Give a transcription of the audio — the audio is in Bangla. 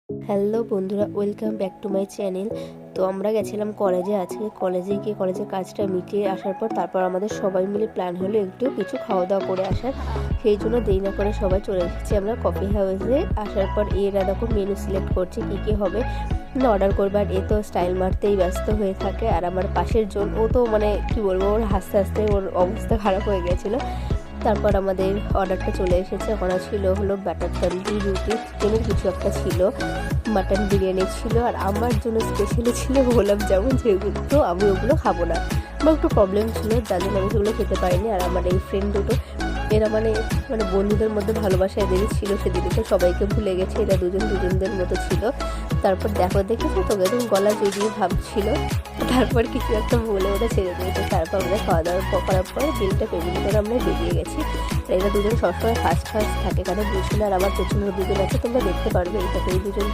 হ্যালো বন্ধুরা, welcome back to my channel. তো আমরা গেছিলাম কলেজে, আজকে কলেজে গিয়ে কলেজের কাজটা মিটিয়ে আসার পর তারপর আমাদের সবাই মিলে প্ল্যান হলো একটু কিছু খাওয়া দাওয়া করে আসার। সেই জন্য দেরি না করে সবাই চলে এসেছি আমরা কফি হাউসে। আসার পর এরা দেখো মেনু সিলেক্ট করছে কী হবে না অর্ডার করবে। আর এ তো স্টাইল মারতেই ব্যস্ত হয়ে থাকে। আর আমার পাশের জন, ও তো মানে কি বলবো, ওর হাসতে হাসতে ওর অবস্থা খারাপ হয়ে গেছিলো। তারপর আমাদের অর্ডারটা চলে এসেছে। ওখানে ছিল হলো বাটার তন্দুরি রুটি, চিকেনের কিছু একটা ছিল, মাটন বিরিয়ানি ছিল, আর আমার জন্য স্পেশালি ছিল গোলাপ জামুন, যেগুলো তো আমি ওগুলো খাবো না, আমার একটু প্রবলেম ছিল, যার জন্য আমি সেগুলো খেতে পারিনি। আর আমার এই ফ্রেন্ড দুটো, এরা মানে মানে বন্ধুদের মধ্যে ভালোবাসা এদেরই ছিল, সেদিনকে সবাইকে ভুলে গেছে, এরা দুজনদের মতো ছিল। তারপর দেখেছো তোকে একদম গলা জড়িয়ে ভাবছিল, তারপর কিছু একটা বলে ওরা ছেড়ে দিয়েছে। তারপর আমরা খাওয়া দাওয়া করার পর বিলটা পেমেন্ট করে আমরা বেরিয়ে গেছি। আর এরা দুজন সবসময় ফার্স্ট থাকে, কারণ দুজন আর আমার পেছনের দুজন আছে, তোমরা দেখতে পারবে, এই দুজন